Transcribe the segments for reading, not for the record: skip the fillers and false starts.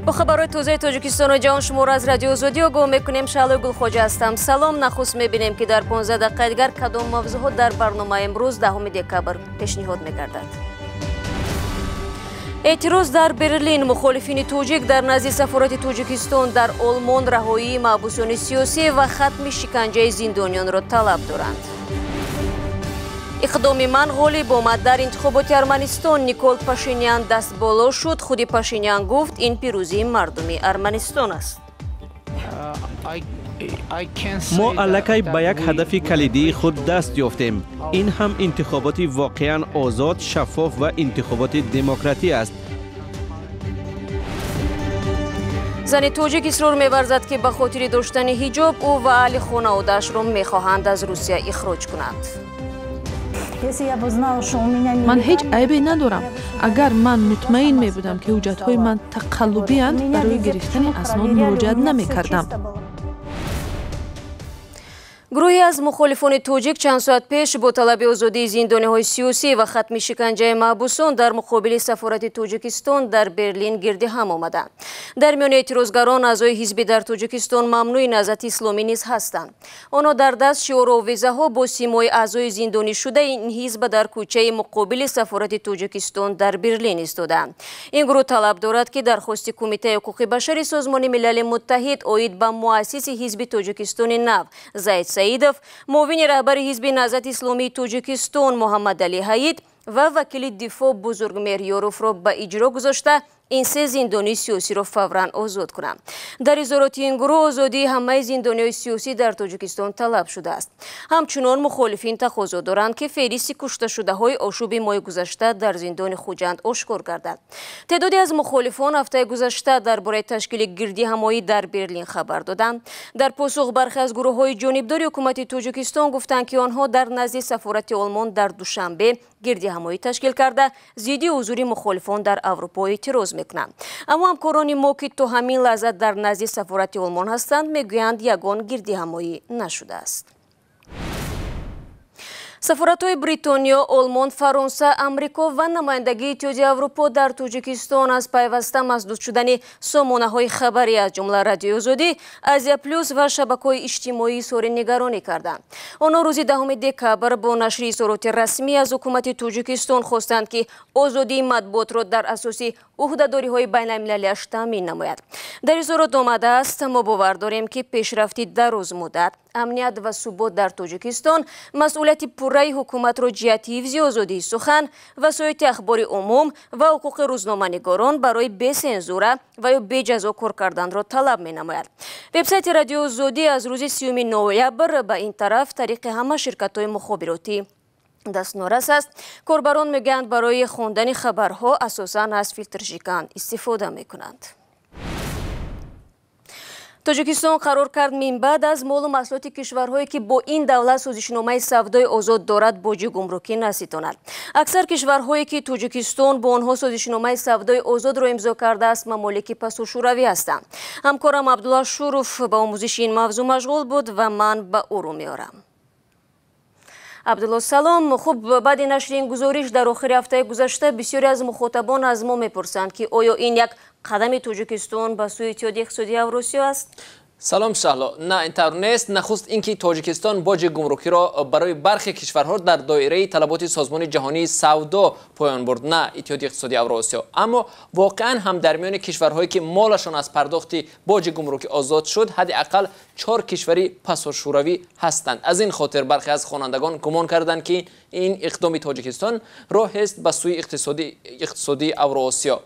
با خبرهای توزیع تاجیکستان و جهان شما را از رادیو آزادی آگاه میکنیم. شعله گلخواجه هستم. سلام. نخست میبینیم که در 15 دقیقه دیگر کدام موضوعات در برنامه امروز 10 دکبر پیشنهاد میگردد. اعتراض در برلین. مخالفین توجیک در نزد سفارت تاجیکستان در آلمان رهایی محبوسان سیاسی و ختم شکنجه زندانیان را طلب دارند. اقدام من غالب آمد. در انتخابات ارمنستان نیکول پاشینیان دست بالا شد. خود پاشینیان گفت این پیروزی مردمی ارمنستان است. ما الکی به یک هدف کلیدی خود دست یافتیم. این هم انتخابات واقعا آزاد، شفاف و انتخابات دموکراتی است. زن توجیک اصرار می‌ورزد که به خاطر داشتن حجاب او و اهل خانواده‌اش را می‌خواهند از روسیه اخراج کنند. من هیچ عیبی ندارم. اگر من مطمئن می بودم که حجت‌های من تقلبی اند، برای گرفتن اسناد مراجعه نمی کردم. گروهی از مخالفان توجیک چند ساعت پیش با طلب آزادی زندانی‌های سیاسی و ختم شکنجه محبوسان در مقابل سفارت تاجیکستان در برلین گرد هم آمدند. در میان اعتراضگران اعضای حزبی در تاجیکستان ممنوع نهضت اسلامی نیز هستند. آنها در دست شعار و آویزه‌ها با سیمای اعضای زندانی شده این حزب در کوچه مقابل سفارت تاجیکستان در برلین ایستادند. این گروه طلب دارد که درخواست کمیته حقوق بشر سازمان ملل متحد عاید به مؤسس حزب تاجیکستان نو زید سعیدов، معاون رهبر حزب نهضت اسلامی تاجیکستان محمد علی حید و وکیل دفاع بزرگمهر یاروف را به اجرا گذاشته این سه زندانی سیاسی را فوراً آزاد کنند. در اظهارات این گروه آزادی همه زندانیان سیاسی در تاجیکستان طلب شده است. همچنان مخالفین تقاضا دارند که فهرست کشته شده های آشوب ماه گذشته در زندان خوجند آشکار گردد. تعدادی از مخالفان هفته گذشته درباره تشکیل گردی همایی در برلین خبر دادند. در پاسخ برخی از گروه های جانبدار حکومت تاجیکستان گفتند که آنها در نزد سفارت آلمان در دوشنبه گردی همایی تشکیل کرده ضد حضور مخالفان در اروپا اعتراض میکنند. اما همکاران ما که تا همین لحظه در نزد سفارت آلمان هستند میگویند یگان گردی همایی نشده است. سفارت‌های بریتانیا، آلمان، فرانسه، امریکا و نمایندگی اتحادیه اروپا در تاجیکستان از پیوسته مسدود شدن سامانه‌های خبری از جمله رادیو آزادی، آزیا پلوس و شبکه‌های اجتماعی اظهار نگرانی کردند. آنها روز 10 دکبر با نشر اظهارات رسمی از حکومت تاجیکستان خواستند که آزادی مطبوعات را در اساس عهده‌داری‌های بین‌المللی‌اش تامین نماید. در اظهارات آمده است ما باور داریم که پیشرفتی دراز مدت، امنیت و ثبات در تاجیکستان مسئولیت پوره حکومت را جهت حفظ آزادی سخن، وسایط اخبار عموم و حقوق روزنامه‌نگاران برای بی سانسور و یا بی جزا کار کردن را طلب می‌نماید. وبسایت رادیو آزادی از روز 30 نوامبر به این طرف طریق همه شرکت‌های مخابراتی دستنورس است. کاربران میگویند برای خواندن خبرها اساساً از فیلتر شکن استفاده می‌کنند. تاجیکستان قرار کرد من بعد از مال و محصولات کشورهایی که با این دولت سازشنامه سودای آزاد دارد باج گمرکی نستاند. اکثر کشورهایی که تاجیکستان با آنها سازشنامه سودای آزاد را امضا کرده است ممالک پسا شوروی هستند. همکارم عبدالله شوروف با آموزش این موضوع مشغول بود و من به او رو میارم. عبدالله سلام. خب بعد نشر این گزارش در آخر هفته گذشته بسیاری از مخاطبان از ما میپرسند که آیا این یک قدم تاجیکستان به سوی اتحادیه اقتصادی اوراسیا است؟ سلام شهلا. نه اینطور نیست. نخست اینکه تاجیکستان باج گمرکی را برای برخی کشورها در دایره طلبات سازمان جهانی سودا پایان برد، نه اتحادیه اقتصادی اوراسیا. اما واقعا هم در میان کشورهایی که مالشان از پرداخت باج گمرکی آزاد شد حداقل 4 کشوری پسا شوروی هستند. از این خاطر برخی از خوانندگان گمان کردند که این اقدام تاجیکستان راه است به سوی اقتصادی اوراسیا.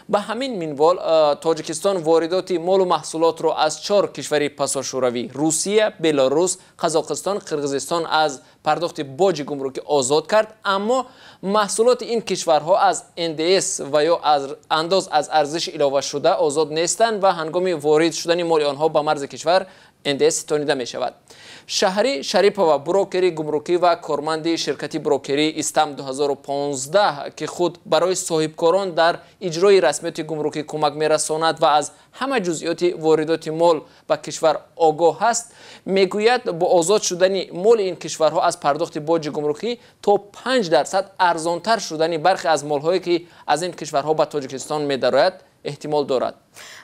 به همین منوال تاجیکستان واردات مال و محصولات را از 4 کشور پسا شوروی روسیه، بلاروس، قزاقستان، قرقیزستان از پرداخت باج گمرکی آزاد کرد. اما محصولات این کشورها از NDS و یا از انداز از ارزش علاوه شده آزاد نیستند و هنگام وارد شدن مال آنها به مرز کشور NDS تانیده می شود. شهری شریپова بروکری گمرکی و کارمند شرکتی بروکری استم 2015 که خود برای صاحبکاران در اجرای رسمیت گمرکی کمک می‌رساند و از همه جزئیات واردات مال به کشور آگاه است، میگوید با آزاد شدن مال این کشورها از پرداخت باج گمرکی تا 5% ارزانتر شدن برخی از مال‌هایی که از این کشورها به تاجیکستان می‌دراید احتمال دارد.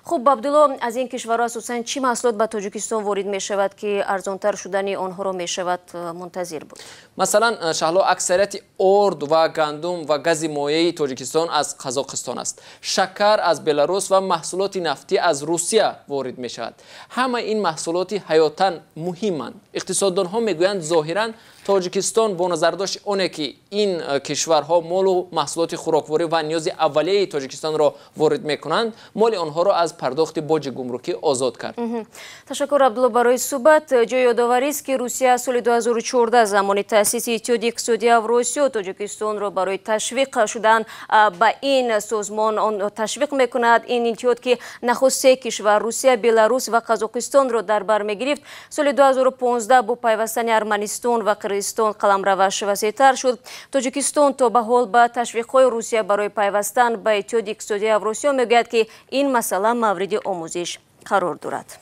خب عبدالله، از این کشورها اساساً چی محصولات به تاجیکستان وارد می شود که ارزانتر شدن آنها را می شود منتظر بود؟ مثلا شهلا اکثریت ارد و گندم و گاز مایع تاجیکستان از قزاقستان است. شکر از بلاروس و محصولات نفتی از روسیه وارد می شود. همه این محصولات حیاتاً مهمند. اقتصاددان ها میگویند ظاهراً تاجیکستان با نظر داشت اونه که این کشورها مال و محصولات خوراکواری و نیاز اولیه تاجیکستان را وارد میکنند، مال آنها را از پرداخت باج گمرکی آزاد کرد. تشکر عبدالله برای صحبت. جای یادآوری است که روسیه سال 2014 زمان تأسیس اتحادیه اقتصادی اوراسیا و تاجیکستان را برای تشویق شدن به این سازمان آن تشویق میکند. این اتحاد که نخست سه کشور روسیه، بلاروس و قزاقستان را در بر میگرفت، سال 2015 با پیوستن ارمنستان و قرغیزستان قلمروش وسیع‌تر شد. تاجیکستان تا به حال به تشویق‌های روسیه برای پیوستن به اتحادیه اقتصادی اوراسیا میگوید که این مسئله مورد آموزش قرار دارد.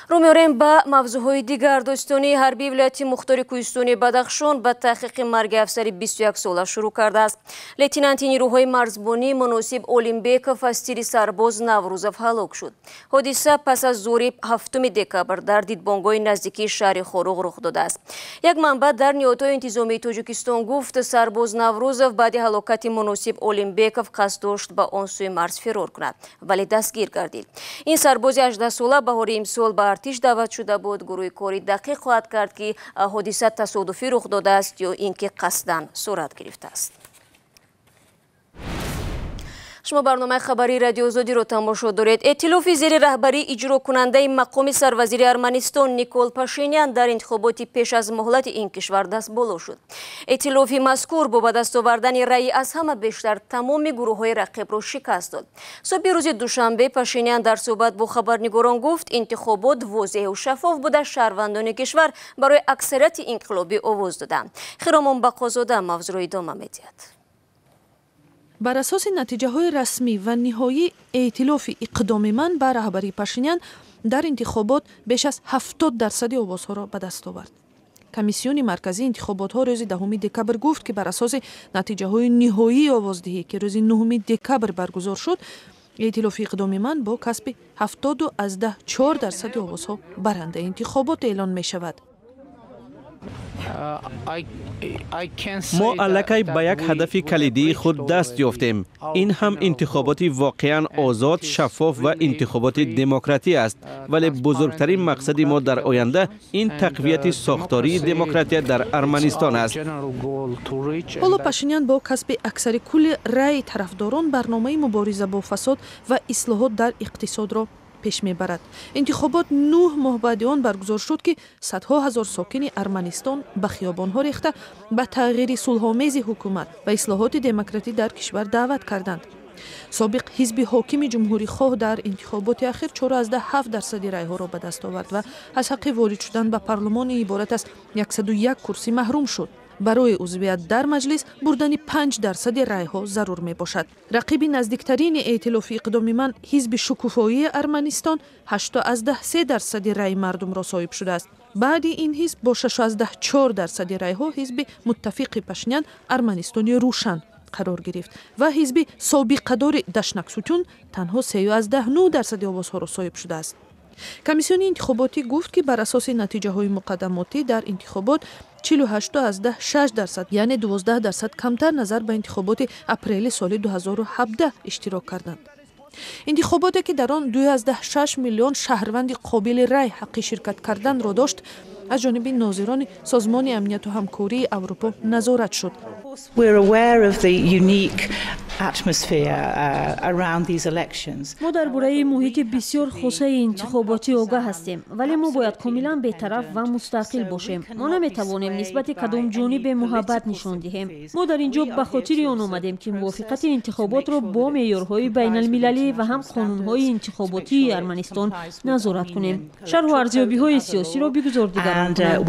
رو می‌آوریم به موضوعهای دیگر. داستانی حربی ولایت مختار کوهستانی بدخشان به تحقیق مرگ افسر 21 ساله شروع کرده است. لیتنانت نیروهای مرزبانی مناسب اولیمبیکوف از تیر سرباز نوروزوف هلاک شد. حادثه پس از ظهر 7 دکبر در دیدبانگاه نزدیکی شهر خاروغ رخ داده است. یک منبع در نهادهای انتظامی تاجیکستان گفت سرباز نوروزوف بعد هلاکت مناسب اولیمبیکوف قصد داشت به آن سوی مرز فرار کند ولی دستگیر گردید. این سرباز 18 ساله بهار امسال به ارتش دعوت شده بود. گروه کاری دقیق خواهد کرد که حادثه تصادفی رخ داده است یا اینکه قصداً صورت گرفته است. شما برنامه خبری رادیو آزادی رو تماشا دارید. ائتلاف زیر رهبری اجرا کننده مقام سروزیر ارمنستان نیکول پاشینیان در انتخابات پیش از مهلت این کشور دست بالا شد. ائتلاف مذکور با به دست آوردن رأی از همه بیشتر تمام گروه‌های رقیب را شکست داد. صبح روز دوشنبه پاشینیان در صحبت با خبرنگاران گفت انتخابات واضح و شفاف بوده، شهروندان کشور برای اکثریت انقلابی آواز دادند. خیرامان بقازاده موضوع را ادامه می‌دهد. بر اساس نتیجه های رسمی و نهایی ائتلاف اقدام من به رهبری پاشینیان در انتخابات بیش از 70% آوازها را به دست آورد. کمیسیون مرکزی انتخابات ها روز 10 دکبر گفت که بر اساس نتیجه های نهایی آوازدهی که روز 9 دکبر برگزار شد، ائتلاف اقدام من با کسب 70.4% آوازها برنده انتخابات اعلان می شود. ما الکی به یک هدف کلیدی خود دست یافتیم. این هم انتخابات واقعا آزاد، شفاف و انتخابات دموکراتی است. ولی بزرگترین مقصد ما در آینده این تقویت ساختاری دموکراتی در ارمنستان است. حالا پاشینیان با کسب اکثر کل رأی طرفداران برنامه مبارزه با فساد و اصلاحات در اقتصاد را پیش میبرد. انتخابات 9 ماه بعد آن برگزار شد که صدها هزار ساکن ارمنستان به خیابان‌ها ریخته به تغییر صلح‌آمیز حکومت و اصلاحات دموکراتی در کشور دعوت کردند. سابق حزب حاکم جمهوری خواه در انتخابات اخیر 4.7% رأی‌ها را به دست آورد و از حق وارد شدن به پارلمان عبارت از 101 کرسی محروم شد. برای عضویت در مجلس بردن 5% رأی‌ها ضرور می باشد. رقیب نزدیکترین ائتلاف اقدام من حزب شکوفایی ارمنستان 8.3% رأی مردم را صاحب شده است. بعد این حزب با 6.4% رأی‌ها حزب متفق پاشینیان ارمنستانی روشن قرار گرفت و حزب سابقه‌دار دشنکسوتون تنها 3.9% آوازها را صاحب شده است. کمیسیون انتخاباتی گفت که بر اساس نتیجه های مقدماتی در انتخابات 48.6% یعنی 12% کمتر نظر به انتخابات اپریل سال 2017 اشتراک کردند. انتخاباتی که در آن 2.6 میلیون شهروند قابل رأی حق شرکت کردن را داشت، از جانب ناظران سازمان امنیت و همکاری اروپا نظارت شد. ما درباره محیط بسیار خاص انتخاباتی آگاه هستیم، ولی ما باید کاملا بی‌طرف و مستقل باشیم. ما نمیتوانیم نسبت کدام جانب محبت نشان دهیم. ما در اینجا به خاطر آن آمدیم که موافقت انتخابات را با معیارهای بین المللی و هم قانونهای انتخاباتی ارمنستان نظارت کنیم. شرح و ارزیابی‌های سیاسی را بگذار دیگران کنیم.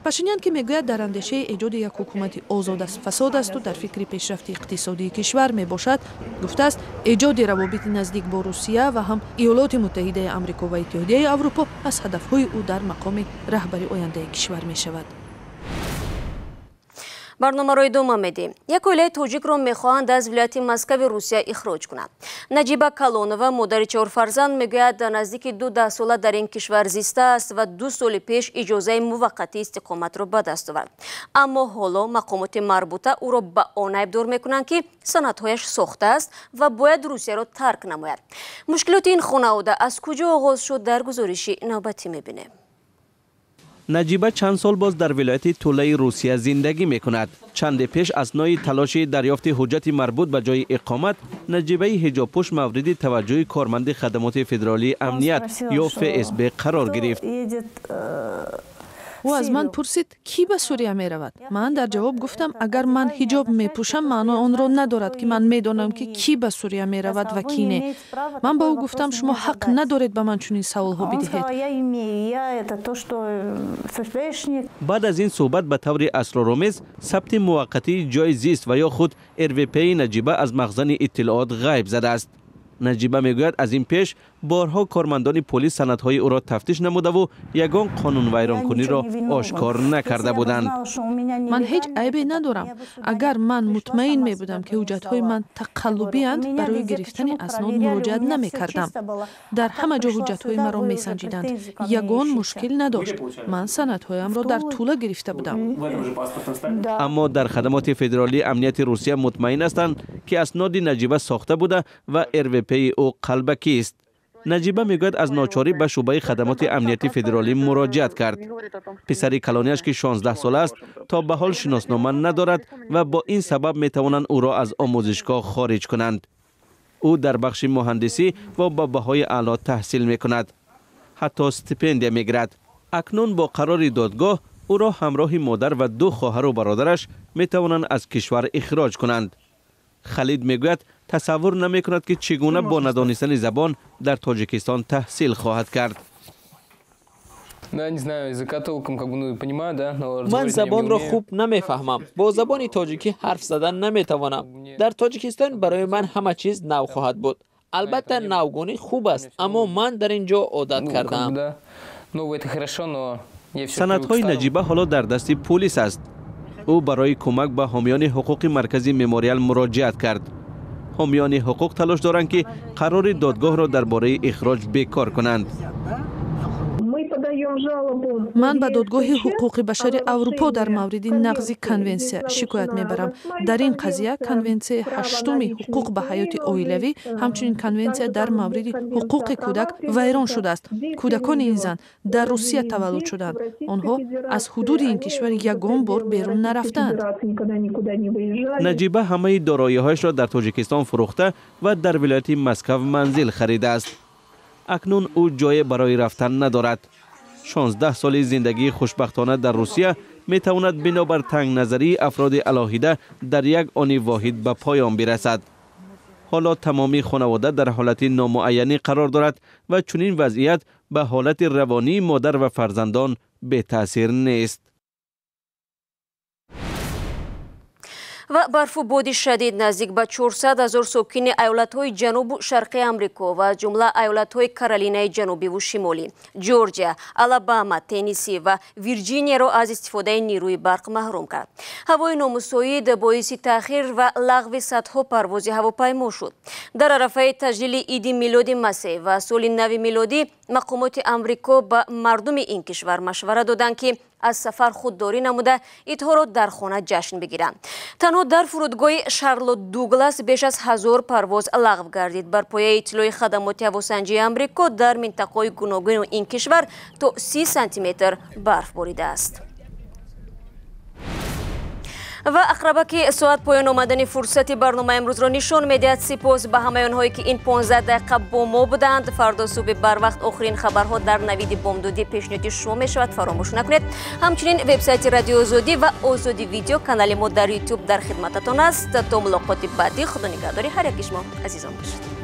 پاشینیان که میگوید در اندیشه ایجاد یک حکومت آزاد از فساد است و در فکر پیشرفت اقتصادی کشور می باشد، گفته است ایجاد روابط نزدیک با روسیه و هم ایالات متحده آمریکا و اتحادیه اروپا از هدفهای او در مقام رهبری آینده کشور می شود. برنامه رو ادامه میدیم. یک ویلایت تاجیک رو میخواهند از ولایت مسکو روسیه اخراج کنند. نجیبه کلونووا مادر 4 فرزند میگوید در نزدیک 2 ساله در این کشور زیسته است و 2 سال پیش اجازه موقتی استقامت رو به دست آورد. اما حالا مقامات مربوطه او را به آن ابدار میکنند که سندهایش ساخته است و باید روسیه را ترک نماید. مشکلات این خانواده از کجا آغاز شد در گزارشی نوبتی میبینیم. نجیبه چند سال باز در ولایت توله روسیه زندگی می کند. چند پیش اثنای تلاش دریافت حجت مربوط به جای اقامت، نجیبه حجاب پوش مورد توجه کارمند خدمات فدرالی امنیت یا FSB قرار گرفت. او از من پرسید کی به سوریه می رود؟ من در جواب گفتم اگر من حجاب می پوشم معنی آن را ندارد که من می دانم که کی به سوریه می رود و کی نه. من با او گفتم شما حق ندارید به من چنین سوال ها بدهید. بعد از این صحبت به طور اسرارآمیز ثبت موقتی جای زیست و یا خود RVP نجیبه از مخزن اطلاعات غیب زده است. نجیبه میگوید از این پیش بارها کارمندان پلیس سندهای او را تفتیش نموده و یگان قانون ویرانکنی را آشکار نکرده بودند. من هیچ عیبی ندارم. اگر من مطمئن می بودم که حجت‌های من تقلبی اند برای گرفتن اسناد مراجعه نمی کردم. در همه جا حجت‌های مرا می سنجیدند. یگان مشکل نداشت. من سندهایم را در طوله گرفته بودم. اما در خدمات فدرالی امنیت روسیه مطمئن هستند که اسناد نجیبه ساخته بوده و RVP او قلبکی است. نجیبه میگوید از ناچاری به شعبه خدمات امنیتی فدرالی مراجعت کرد. پسر کلانیش که 16 ساله است تا به حال شناسنامه ندارد و با این سبب میتوانند او را از آموزشگاه خارج کنند. او در بخش مهندسی و با بهای اعلی تحصیل میکند. حتی استیپندیا میگیرد. اکنون با قرار دادگاه او را همراه مادر و 2 خواهر و برادرش میتوانند از کشور اخراج کنند. خالد میگوید تصور نمی کند که چگونه با ندانستن زبان در تاجیکستان تحصیل خواهد کرد. من زبان را خوب نمیفهمم. با زبان تاجیکی حرف زدن نمیتوانم. در تاجیکستان برای من همه چیز نو خواهد بود. البته نوگونی خوب است اما من در اینجا عادت کردم. سندهای نجیبه حالا در دست پلیس است. او برای کمک به حامیان حقوق مرکزی مموریال مراجعت کرد. حامیان حقوق تلاش دارند که قرار دادگاه را درباره اخراج بیکار کنند. من به دادگاه حقوق بشر اروپا در مورد نقض کنونسیا شکایت میبرم. در این قضیه کنونسیا 8 حقوق به حیات عائلوی همچنین کنونسیا در مورد حقوق کودک ویران شده است. کودکان این زن در روسیه تولد شدند. آنها از حدود این کشور یگان بار بیرون نرفتند. نجیبه همه دارایی‌هایش را در تاجیکستان فروخته و در ولایت مسکو منزل خریده است. اکنون او جای برای رفتن ندارد. 16 سال زندگی خوشبختانه در روسیه می تواند بنابر تنگ نظری افراد علاهیده در یک آن واحد به پایان برسد. حالا تمامی خانواده در حالت نامعینی قرار دارد و چنین وضعیت به حالت روانی مادر و فرزندان بی تاثیر نیست. و برف و باد شدید نزدیک به 400,000 ساکن ایالت‌های جنوب شرقی آمریکا و جمله ایالت‌های کارولینای جنوبی و شمالی، جورجیا، آلاباما، تنسی و ویرجینیا را از استفاده نیروی برق محروم کرد. هوای نامساعد باعث تأخیر و لغو صدها پرواز هواپیما شد. در عرفه تجلیل عید میلاد مسیح و سال نو میلادی، مقامات آمریکا به مردم این کشور مشوره دادند که از سفر خودداری نموده عیدها را در خانه جشن بگیرند. تنها در فرودگاه شارلوت دوگلاس بیش از 1000 پرواز لغو گردید. بر پایه اطلاع خدمات هواسنجی آمریکا در منطقه‌های گوناگون این کشور تا 30 سانتی متر برف باریده است. و اقربا که ساعت پایان آمدن فرصت برنامه امروز را نشان میدهد. سپاس به همه آنهایی که این 15 دقیقه با ما بودند. فردا صبح بر وقت آخرین خبرها در نوید بامدادی پیشنهادی شما می شود. فراموش نکنید. همچنین وبسایت رادیو آزادی و آزادی ویدیو کانال ما در یوتیوب در خدمتتان است. تا ملاقات بعدی، خدا نگهداری هر یک شما عزیزان باشید.